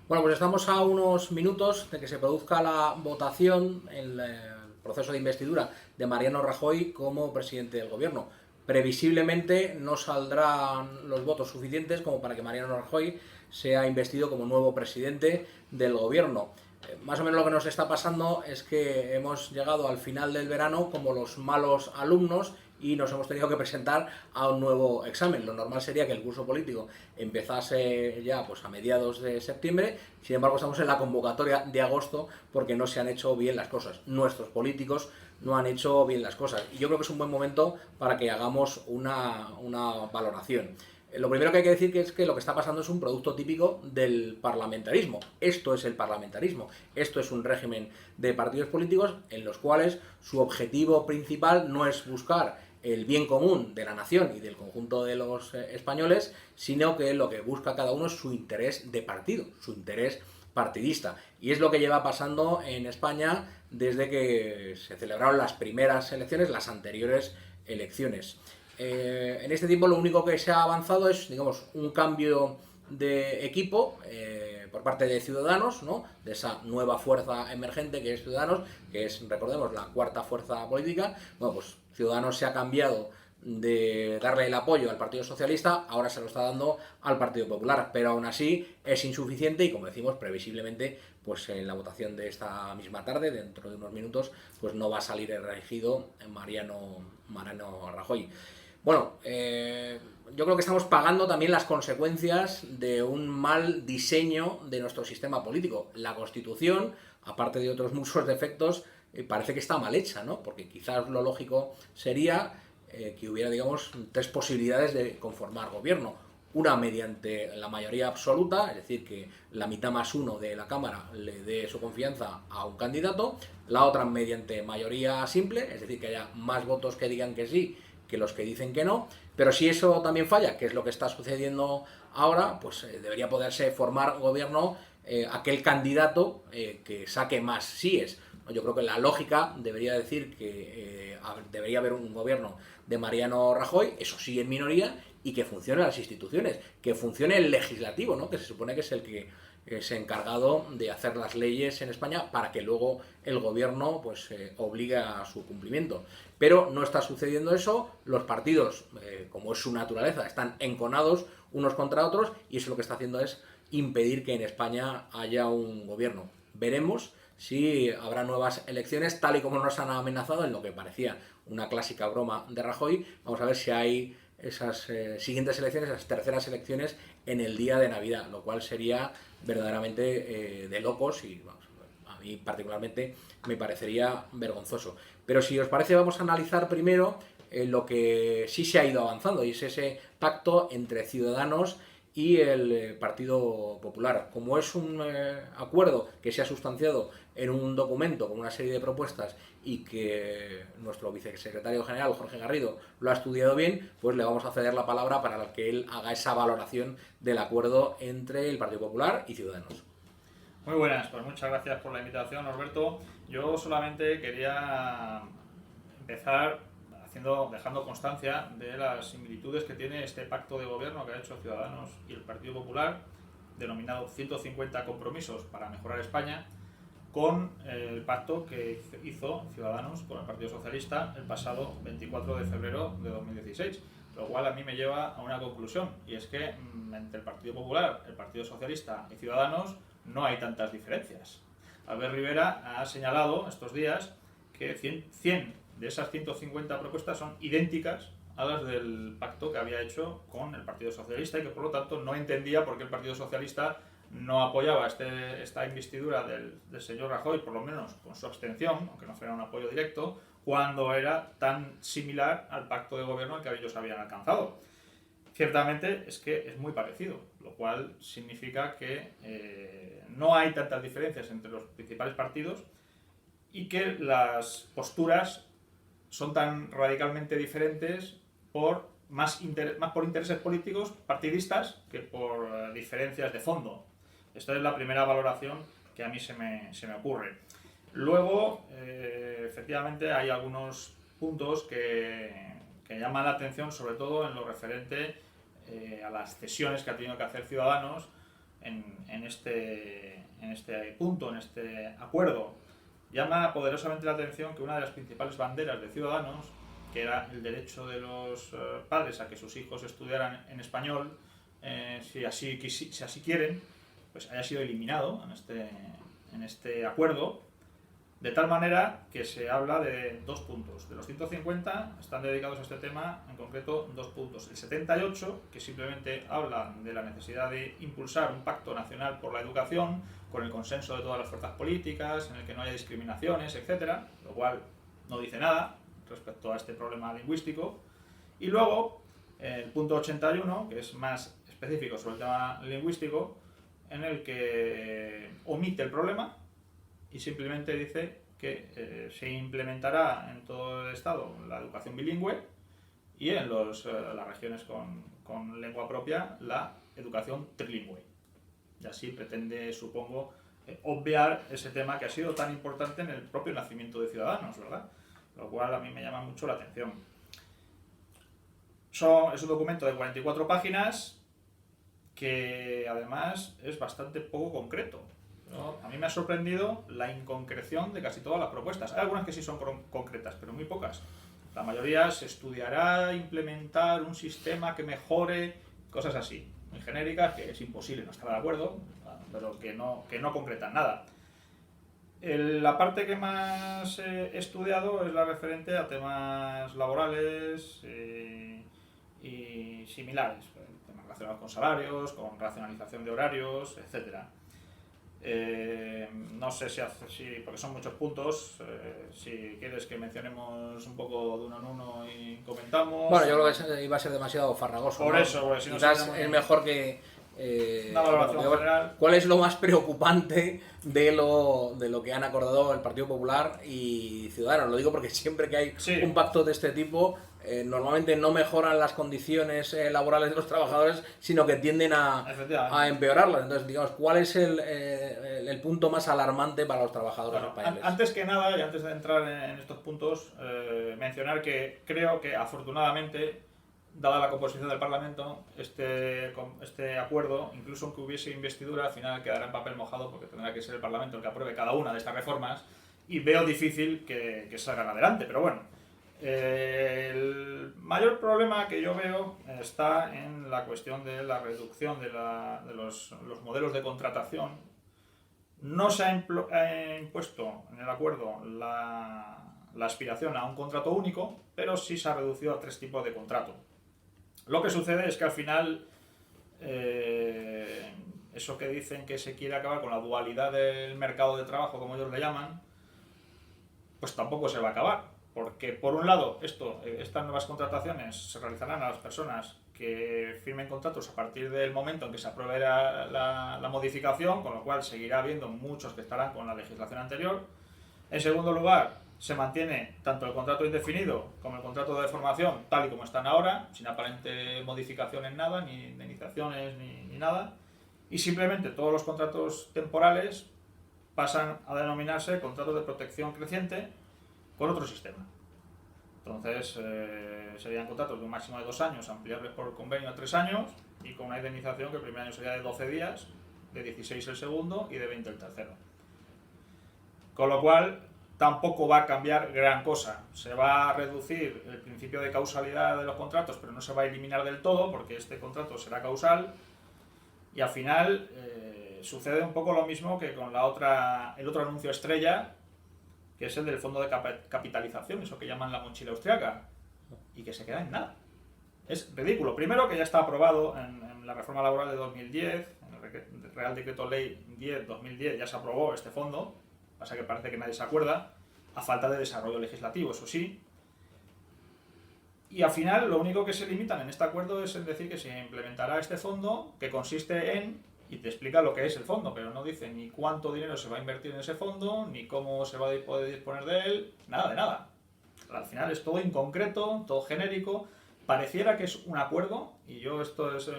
Bueno, pues estamos a unos minutos de que se produzca la votación en el proceso de investidura de Mariano Rajoy como presidente del gobierno. Previsiblemente no saldrán los votos suficientes como para que Mariano Rajoy sea investido como nuevo presidente del gobierno. Más o menos lo que nos está pasando es que hemos llegado al final del verano como los malos alumnos y nos hemos tenido que presentar a un nuevo examen. Lo normal sería que el curso político empezase ya pues a mediados de septiembre, sin embargo estamos en la convocatoria de agosto porque no se han hecho bien las cosas. Nuestros políticos no han hecho bien las cosas y yo creo que es un buen momento para que hagamos una valoración. Lo primero que hay que decir que es que lo que está pasando es un producto típico del parlamentarismo. Esto es el parlamentarismo. Esto es un régimen de partidos políticos en los cuales su objetivo principal no es buscar el bien común de la nación y del conjunto de los españoles, sino que lo que busca cada uno es su interés de partido, su interés partidista. Y es lo que lleva pasando en España desde que se celebraron las primeras elecciones, las anteriores elecciones. En este tiempo lo único que se ha avanzado es, digamos, un cambio de equipo por parte de Ciudadanos, ¿no? De esa nueva fuerza emergente que es Ciudadanos, que es, recordemos, la cuarta fuerza política. Bueno, pues Ciudadanos se ha cambiado de darle el apoyo al Partido Socialista, ahora se lo está dando al Partido Popular, pero aún así es insuficiente y, como decimos, previsiblemente, pues en la votación de esta misma tarde, dentro de unos minutos, pues no va a salir elegido Mariano Rajoy. Bueno, yo creo que estamos pagando también las consecuencias de un mal diseño de nuestro sistema político. La Constitución, aparte de otros muchos defectos, parece que está mal hecha, ¿no? Porque quizás lo lógico sería que hubiera, digamos, tres posibilidades de conformar gobierno. Una mediante la mayoría absoluta, es decir, que la mitad más uno de la Cámara le dé su confianza a un candidato. La otra mediante mayoría simple, es decir, que haya más votos que digan que sí que los que dicen que no. Pero si eso también falla, que es lo que está sucediendo ahora, pues debería poderse formar gobierno aquel candidato que saque más síes. Yo creo que la lógica debería decir que debería haber un gobierno de Mariano Rajoy, eso sí en minoría, y que funcione las instituciones, que funcione el legislativo, ¿no? Que se supone que es el que es encargado de hacer las leyes en España para que luego el gobierno pues obligue a su cumplimiento. Pero no está sucediendo eso, los partidos, como es su naturaleza, están enconados unos contra otros y eso lo que está haciendo es impedir que en España haya un gobierno. Veremos si habrá nuevas elecciones, tal y como nos han amenazado en lo que parecía una clásica broma de Rajoy. Vamos a ver si hay esas siguientes elecciones, esas terceras elecciones en el día de Navidad, lo cual sería verdaderamente de locos y vamos, a mí particularmente me parecería vergonzoso. Pero si os parece vamos a analizar primero lo que sí se ha ido avanzando y es ese pacto entre Ciudadanos y el Partido Popular. Como es un acuerdo que se ha sustanciado en un documento con una serie de propuestas y que nuestro vicesecretario general, Jorge Garrido, lo ha estudiado bien, pues le vamos a ceder la palabra para que él haga esa valoración del acuerdo entre el Partido Popular y Ciudadanos. Muy buenas, pues muchas gracias por la invitación, Norberto. Yo solamente quería empezar dejando constancia de las similitudes que tiene este pacto de gobierno que ha hecho Ciudadanos y el Partido Popular, denominado 150 compromisos para mejorar España, con el pacto que hizo Ciudadanos con el Partido Socialista el pasado 24 de febrero de 2016. Lo cual a mí me lleva a una conclusión, y es que entre el Partido Popular, el Partido Socialista y Ciudadanos no hay tantas diferencias. Albert Rivera ha señalado estos días que 100 de esas 150 propuestas son idénticas a las del pacto que había hecho con el Partido Socialista y que por lo tanto no entendía por qué el Partido Socialista no apoyaba esta investidura del señor Rajoy, por lo menos con su abstención, aunque no fuera un apoyo directo, cuando era tan similar al pacto de gobierno al que ellos habían alcanzado. Ciertamente es que es muy parecido, lo cual significa que no hay tantas diferencias entre los principales partidos y que las posturas son tan radicalmente diferentes más por intereses políticos partidistas que por diferencias de fondo. Esta es la primera valoración que a mí se me ocurre. Luego, efectivamente, hay algunos puntos que llaman la atención, sobre todo en lo referente a las cesiones que ha tenido que hacer Ciudadanos en este punto, en este acuerdo. Llama poderosamente la atención que una de las principales banderas de Ciudadanos, que era el derecho de los padres a que sus hijos estudiaran en español, si así quieren, pues haya sido eliminado en este acuerdo, de tal manera que se habla de 2 puntos. De los 150 están dedicados a este tema, en concreto 2 puntos. El 78, que simplemente habla de la necesidad de impulsar un pacto nacional por la educación, con el consenso de todas las fuerzas políticas, en el que no haya discriminaciones, etcétera, lo cual no dice nada respecto a este problema lingüístico. Y luego, el punto 81, que es más específico sobre el tema lingüístico, en el que omite el problema y simplemente dice que se implementará en todo el Estado la educación bilingüe y en las regiones con lengua propia la educación trilingüe. Y así pretende, supongo, obviar ese tema que ha sido tan importante en el propio nacimiento de Ciudadanos, ¿verdad? Lo cual a mí me llama mucho la atención. Es un documento de 44 páginas que además es bastante poco concreto, ¿no? A mí me ha sorprendido la inconcreción de casi todas las propuestas. Hay algunas que sí son concretas, pero muy pocas. La mayoría se estudiará implementar un sistema que mejore, cosas así, muy genéricas, que es imposible no estar de acuerdo, pero que no concretan nada. La parte que más he estudiado es la referente a temas laborales y similares, temas relacionados con salarios, con racionalización de horarios, etcétera. No sé porque son muchos puntos, si quieres que mencionemos un poco de uno en uno y comentamos. Bueno, yo creo que iba a ser demasiado farragoso. Por ¿no? eso, porque si no quizás es mejor que... una valoración general. ¿Cuál es lo más preocupante de lo que han acordado el Partido Popular y Ciudadanos? Lo digo porque siempre que hay un pacto de este tipo, normalmente no mejoran las condiciones laborales de los trabajadores, sino que tienden a empeorarlas. Entonces, digamos, ¿cuál es el punto más alarmante para los trabajadores españoles? Antes que nada, y antes de entrar en estos puntos, mencionar que creo que afortunadamente, dada la composición del Parlamento, este acuerdo, incluso aunque hubiese investidura, al final quedará en papel mojado porque tendrá que ser el Parlamento el que apruebe cada una de estas reformas y veo difícil que salgan adelante. Pero bueno, el mayor problema que yo veo está en la cuestión de la reducción de los modelos de contratación. No se ha impuesto en el acuerdo la aspiración a un contrato único, pero sí se ha reducido a 3 tipos de contrato. Lo que sucede es que al final, eso que dicen que se quiere acabar con la dualidad del mercado de trabajo, como ellos le llaman, pues tampoco se va a acabar. Porque, por un lado, estas nuevas contrataciones se realizarán a las personas que firmen contratos a partir del momento en que se apruebe la modificación, con lo cual seguirá habiendo muchos que estarán con la legislación anterior. En segundo lugar, se mantiene tanto el contrato indefinido como el contrato de formación tal y como están ahora, sin aparente modificación en nada, ni indemnizaciones ni nada, y simplemente todos los contratos temporales pasan a denominarse contratos de protección creciente con otro sistema. Entonces serían contratos de un máximo de 2 años, ampliables por convenio a 3 años, y con una indemnización que el primer año sería de 12 días, de 16 el segundo y de 20 el tercero. Con lo cual tampoco va a cambiar gran cosa. Se va a reducir el principio de causalidad de los contratos, pero no se va a eliminar del todo, porque este contrato será causal, y al final sucede un poco lo mismo que con el otro anuncio estrella, que es el del fondo de capitalización, eso que llaman la mochila austriaca, y que se queda en nada. Es ridículo. Primero, que ya está aprobado en la reforma laboral de 2010, en el Real Decreto Ley 10/2010 ya se aprobó este fondo. Pasa que parece que nadie se acuerda, a falta de desarrollo legislativo, eso sí. Y al final lo único que se limitan en este acuerdo es en decir que se implementará este fondo, que consiste en, y te explica lo que es el fondo, pero no dice ni cuánto dinero se va a invertir en ese fondo, ni cómo se va a poder disponer de él, nada de nada. Al final es todo inconcreto, todo genérico. Pareciera que es un acuerdo, y esto es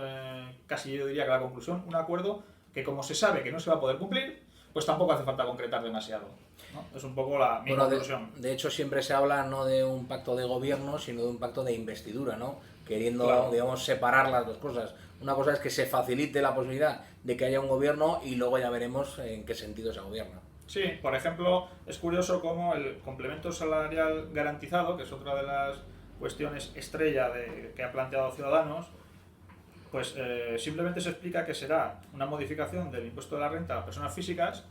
casi yo diría que la conclusión, un acuerdo que como se sabe que no se va a poder cumplir, pues tampoco hace falta concretar demasiado, ¿no? Es un poco mi conclusión. De hecho, siempre se habla no de un pacto de gobierno, sino de un pacto de investidura, ¿no? Queriendo, claro, digamos, separar las dos cosas. Una cosa es que se facilite la posibilidad de que haya un gobierno y luego ya veremos en qué sentido se gobierna. Sí, por ejemplo, es curioso cómo el complemento salarial garantizado, que es otra de las cuestiones estrella que ha planteado Ciudadanos, pues simplemente se explica que será una modificación del impuesto de la renta a personas físicas,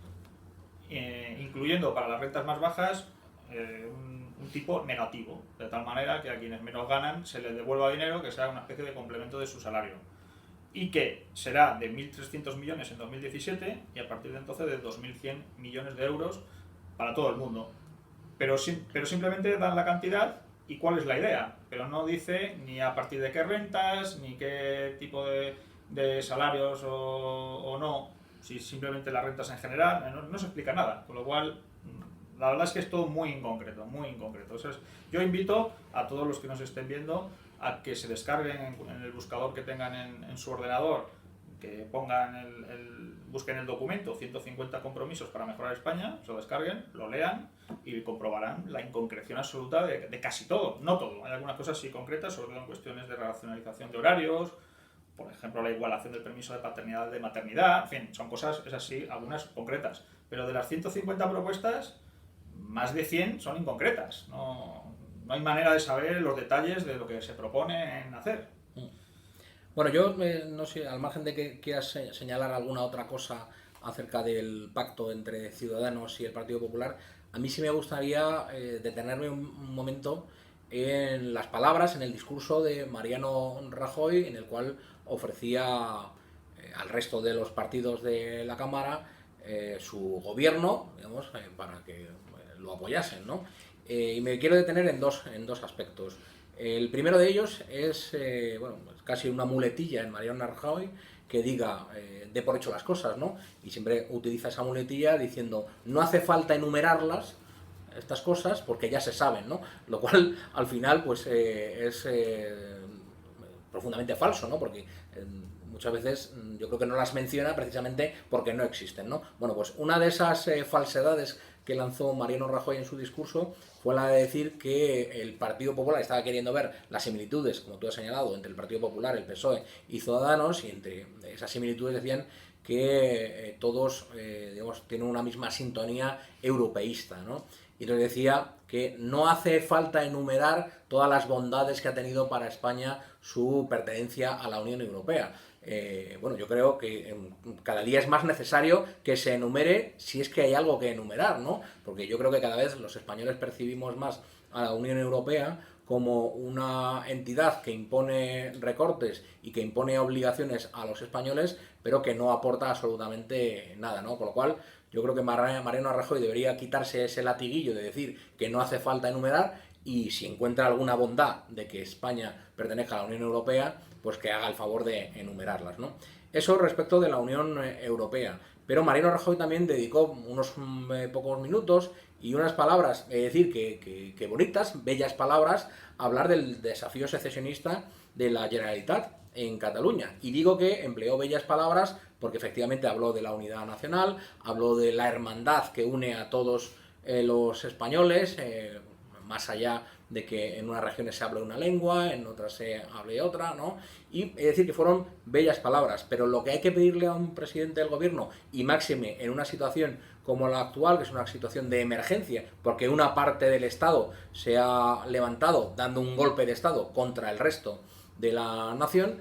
incluyendo para las rentas más bajas un tipo negativo, de tal manera que a quienes menos ganan se les devuelva dinero, que sea una especie de complemento de su salario. Y que será de 1.300 millones en 2017 y a partir de entonces de 2.100 millones de euros para todo el mundo. Pero simplemente dan la cantidad y cuál es la idea, pero no dice ni a partir de qué rentas, ni qué tipo de salarios o no, si simplemente las rentas en general, no se explica nada, con lo cual la verdad es que es todo muy inconcreto, muy inconcreto. Entonces, yo invito a todos los que nos estén viendo a que se descarguen en el buscador que tengan en su ordenador, que busquen el documento 150 compromisos para mejorar España, se lo descarguen, lo lean y comprobarán la inconcreción absoluta de casi todo, no todo. Hay algunas cosas sí concretas, sobre todo en cuestiones de racionalización de horarios, por ejemplo la igualación del permiso de paternidad, de maternidad, en fin, son cosas, esas sí, algunas concretas. Pero de las 150 propuestas, más de 100 son inconcretas. No hay manera de saber los detalles de lo que se propone en hacer. Bueno, yo no sé, al margen de que quieras señalar alguna otra cosa acerca del pacto entre Ciudadanos y el Partido Popular, a mí sí me gustaría detenerme un momento en las palabras, en el discurso de Mariano Rajoy, en el cual ofrecía al resto de los partidos de la Cámara su gobierno, digamos, para que lo apoyasen, ¿no? Y me quiero detener en dos aspectos. El primero de ellos es bueno, casi una muletilla en Mariano Rajoy que diga, dé por hecho las cosas, ¿no? Y siempre utiliza esa muletilla diciendo, no hace falta enumerarlas, estas cosas, porque ya se saben, ¿no? Lo cual, al final, pues es profundamente falso, ¿no? Porque muchas veces yo creo que no las menciona precisamente porque no existen, ¿no? Bueno, pues una de esas falsedades que lanzó Mariano Rajoy en su discurso fue la de decir que el Partido Popular estaba queriendo ver las similitudes, como tú has señalado, entre el Partido Popular, el PSOE y Ciudadanos, y entre esas similitudes decían que todos digamos, tienen una misma sintonía europeísta, ¿no? Y entonces decía que no hace falta enumerar todas las bondades que ha tenido para España su pertenencia a la Unión Europea. Bueno, yo creo que cada día es más necesario que se enumere si es que hay algo que enumerar, ¿no? Porque yo creo que cada vez los españoles percibimos más a la Unión Europea como una entidad que impone recortes y que impone obligaciones a los españoles, pero que no aporta absolutamente nada, ¿no? Con lo cual, yo creo que Mariano Rajoy debería quitarse ese latiguillo de decir que no hace falta enumerar y si encuentra alguna bondad de que España pertenezca a la Unión Europea, pues que haga el favor de enumerarlas, ¿no? Eso respecto de la Unión Europea. Pero Mariano Rajoy también dedicó unos pocos minutos y unas palabras, es decir, que bonitas, bellas palabras, a hablar del desafío secesionista de la Generalitat en Cataluña. Y digo que empleó bellas palabras porque efectivamente habló de la unidad nacional, habló de la hermandad que une a todos los españoles, más allá de que en unas regiones se hable una lengua, en otras se hable otra, ¿no? Y es decir, que fueron bellas palabras, pero lo que hay que pedirle a un presidente del gobierno, y máxime en una situación como la actual, que es una situación de emergencia, porque una parte del Estado se ha levantado dando un golpe de Estado contra el resto de la nación,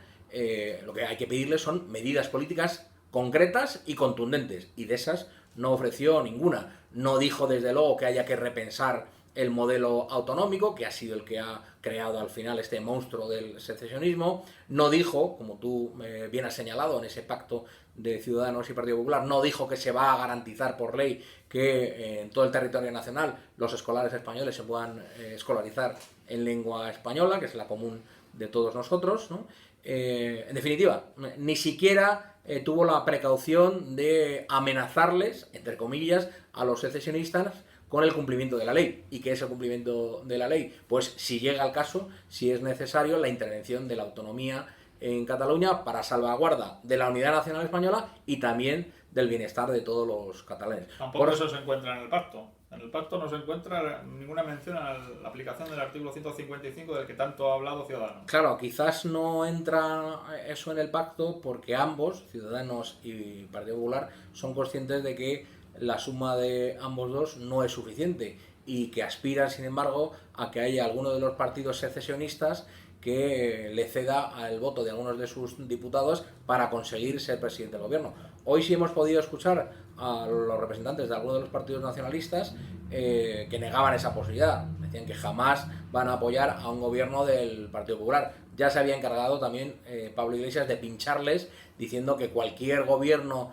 lo que hay que pedirle son medidas políticas concretas y contundentes, y de esas no ofreció ninguna. No dijo desde luego que haya que repensar el modelo autonómico, que ha sido el que ha creado al final este monstruo del secesionismo. No dijo, como tú bien has señalado en ese pacto de Ciudadanos y Partido Popular, no dijo que se va a garantizar por ley que en todo el territorio nacional los escolares españoles se puedan escolarizar en lengua española, que es la común de todos nosotros, ¿no? En definitiva, ni siquiera tuvo la precaución de amenazarles, entre comillas, a los secesionistas con el cumplimiento de la ley. ¿Y qué es el cumplimiento de la ley? Pues si llega al caso, si es necesario, la intervención de la autonomía en Cataluña para salvaguarda de la unidad nacional española y también del bienestar de todos los catalanes. Tampoco eso se encuentra en el pacto. En el pacto no se encuentra ninguna mención a la aplicación del artículo 155 del que tanto ha hablado Ciudadanos. Claro, quizás no entra eso en el pacto porque ambos, Ciudadanos y Partido Popular, son conscientes de que la suma de ambos dos no es suficiente y que aspiran, sin embargo, a que haya alguno de los partidos secesionistas que le ceda el voto de algunos de sus diputados para conseguir ser presidente del gobierno. Hoy sí hemos podido escuchar a los representantes de algunos de los partidos nacionalistas que negaban esa posibilidad. Decían que jamás van a apoyar a un gobierno del Partido Popular. Ya se había encargado también Pablo Iglesias de pincharles diciendo que cualquier gobierno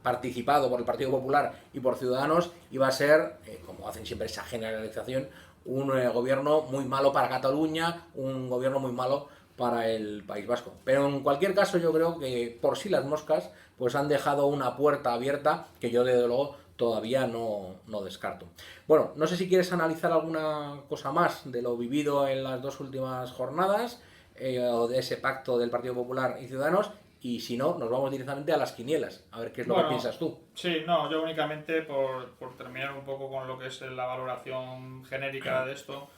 participado por el Partido Popular y por Ciudadanos iba a ser, como hacen siempre esa generalización, un gobierno muy malo para Cataluña, un gobierno muy malo para el País Vasco. Pero en cualquier caso yo creo que por sí las moscas pues han dejado una puerta abierta que yo desde luego todavía no descarto. Bueno, no sé si quieres analizar alguna cosa más de lo vivido en las dos últimas jornadas o de ese pacto del Partido Popular y Ciudadanos. Y si no, nos vamos directamente a las quinielas, a ver qué es lo que piensas tú. Sí, no, yo únicamente por terminar un poco con lo que es la valoración genérica de esto,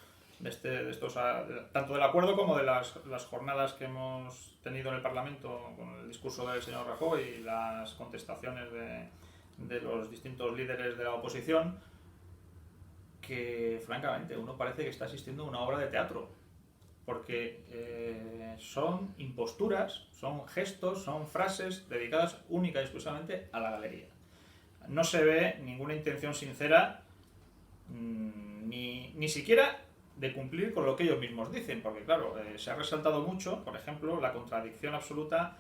tanto del acuerdo como de las jornadas que hemos tenido en el Parlamento con el discurso del señor Rajoy y las contestaciones de los distintos líderes de la oposición, que francamente uno parece que está asistiendo a una obra de teatro. Porque son imposturas, son gestos, son frases dedicadas única y exclusivamente a la galería. No se ve ninguna intención sincera, ni siquiera de cumplir con lo que ellos mismos dicen, porque claro, se ha resaltado mucho, por ejemplo, la contradicción absoluta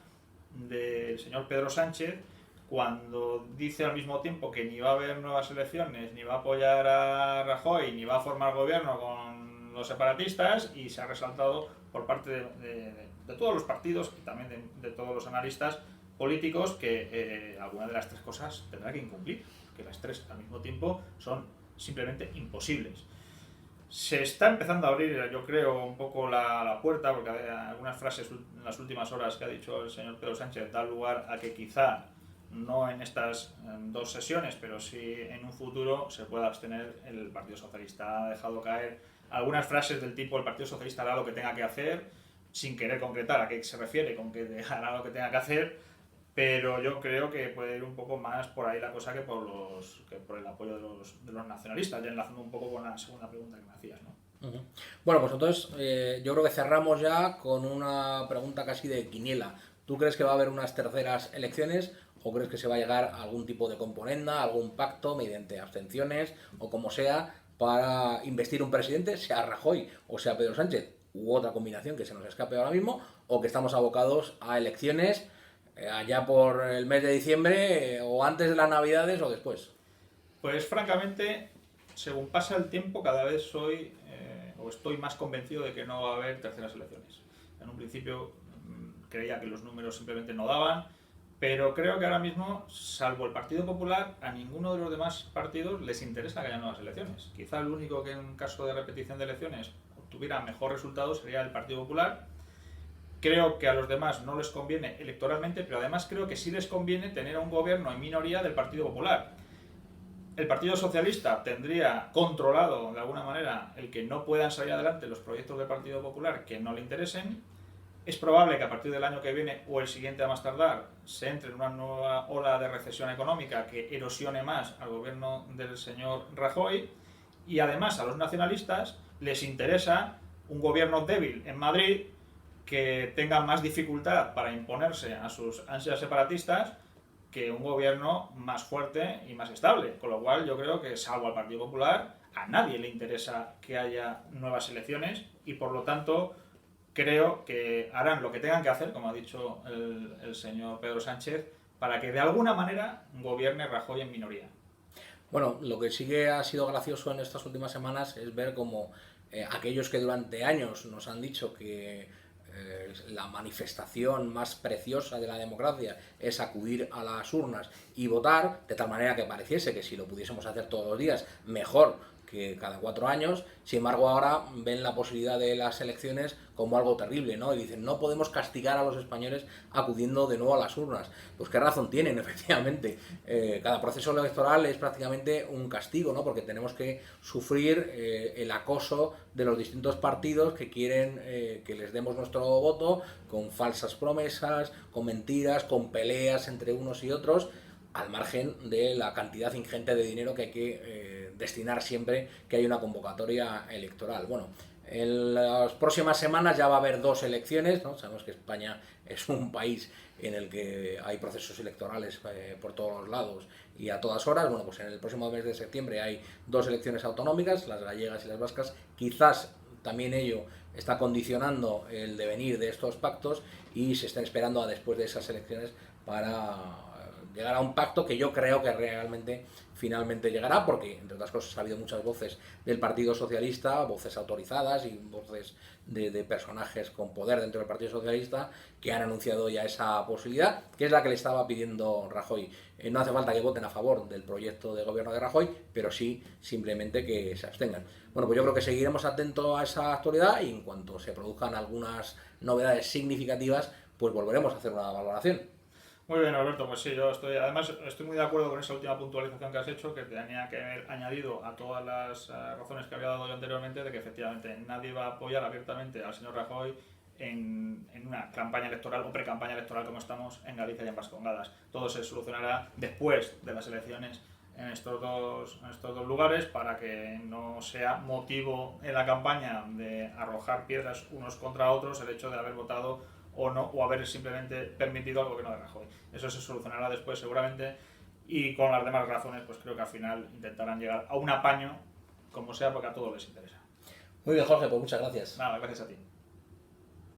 del señor Pedro Sánchez cuando dice al mismo tiempo que ni va a haber nuevas elecciones, ni va a apoyar a Rajoy, ni va a formar gobierno con los separatistas, y se ha resaltado por parte de todos los partidos y también de todos los analistas políticos que alguna de las tres cosas tendrá que incumplir, que las tres al mismo tiempo son simplemente imposibles. Se está empezando a abrir, yo creo, un poco la puerta, porque algunas frases en las últimas horas que ha dicho el señor Pedro Sánchez dan lugar a que quizá no en estas dos sesiones, pero sí en un futuro se pueda abstener el Partido Socialista. Ha dejado caer algunas frases del tipo: el Partido Socialista hará lo que tenga que hacer, sin querer concretar a qué se refiere con que hará lo que tenga que hacer, pero yo creo que puede ir un poco más por ahí la cosa que por el apoyo de los nacionalistas, ya enlazando un poco con la segunda pregunta que me hacías, ¿no? Uh-huh. Bueno, pues entonces yo creo que cerramos ya con una pregunta casi de quiniela. ¿Tú crees que va a haber unas terceras elecciones o crees que se va a llegar a algún tipo de componenda, algún pacto mediante abstenciones o como sea para investir un presidente, sea Rajoy o sea Pedro Sánchez, u otra combinación que se nos escape ahora mismo, o que estamos abocados a elecciones allá por el mes de diciembre o antes de las Navidades o después? Pues francamente, según pasa el tiempo, cada vez estoy más convencido de que no va a haber terceras elecciones. En un principio creía que los números simplemente no daban, pero creo que ahora mismo, salvo el Partido Popular, a ninguno de los demás partidos les interesa que haya nuevas elecciones. Quizá el único que en caso de repetición de elecciones obtuviera mejor resultado sería el Partido Popular. Creo que a los demás no les conviene electoralmente, pero además creo que sí les conviene tener a un gobierno en minoría del Partido Popular. El Partido Socialista tendría controlado de alguna manera el que no puedan salir adelante los proyectos del Partido Popular que no le interesen. Es probable que a partir del año que viene o el siguiente a más tardar se entre en una nueva ola de recesión económica que erosione más al gobierno del señor Rajoy, y además a los nacionalistas les interesa un gobierno débil en Madrid que tenga más dificultad para imponerse a sus ansias separatistas que un gobierno más fuerte y más estable, con lo cual yo creo que, salvo al Partido Popular, a nadie le interesa que haya nuevas elecciones y por lo tanto creo que harán lo que tengan que hacer, como ha dicho el señor Pedro Sánchez, para que de alguna manera gobierne Rajoy en minoría. Bueno, lo que sí que ha sido gracioso en estas últimas semanas es ver cómo aquellos que durante años nos han dicho que la manifestación más preciosa de la democracia es acudir a las urnas y votar, de tal manera que pareciese que si lo pudiésemos hacer todos los días, mejor que cada 4 años. Sin embargo, ahora ven la posibilidad de las elecciones como algo terrible, ¿no? Y dicen, no podemos castigar a los españoles acudiendo de nuevo a las urnas. Pues qué razón tienen, efectivamente. Cada proceso electoral es prácticamente un castigo, ¿no? Porque tenemos que sufrir el acoso de los distintos partidos que quieren que les demos nuestro voto con falsas promesas, con mentiras, con peleas entre unos y otros, al margen de la cantidad ingente de dinero que hay que destinar siempre que hay una convocatoria electoral. Bueno, en las próximas semanas ya va a haber 2 elecciones, ¿no? Sabemos que España es un país en el que hay procesos electorales por todos los lados y a todas horas. Bueno, pues en el próximo mes de septiembre hay 2 elecciones autonómicas, las gallegas y las vascas. Quizás también ello está condicionando el devenir de estos pactos y se está esperando a después de esas elecciones para llegar a un pacto que yo creo que realmente finalmente llegará, porque entre otras cosas ha habido muchas voces del Partido Socialista, voces autorizadas y voces de personajes con poder dentro del Partido Socialista que han anunciado ya esa posibilidad, que es la que le estaba pidiendo Rajoy. No hace falta que voten a favor del proyecto de gobierno de Rajoy, pero sí simplemente que se abstengan. Bueno, pues yo creo que seguiremos atentos a esa actualidad y en cuanto se produzcan algunas novedades significativas, pues volveremos a hacer una valoración. Muy bien, Alberto, pues sí, además estoy muy de acuerdo con esa última puntualización que has hecho, que tenía que haber añadido a todas las razones que había dado yo anteriormente, de que efectivamente nadie va a apoyar abiertamente al señor Rajoy en una campaña electoral o pre-campaña electoral como estamos en Galicia y en Vascongadas. Todo se solucionará después de las elecciones en estos dos lugares, para que no sea motivo en la campaña de arrojar piedras unos contra otros el hecho de haber votado o no, o haber simplemente permitido al gobierno de Rajoy. Eso se solucionará después seguramente, y con las demás razones pues creo que al final intentarán llegar a un apaño como sea, porque a todos les interesa. Muy bien, Jorge, pues muchas gracias. Nada, gracias a ti.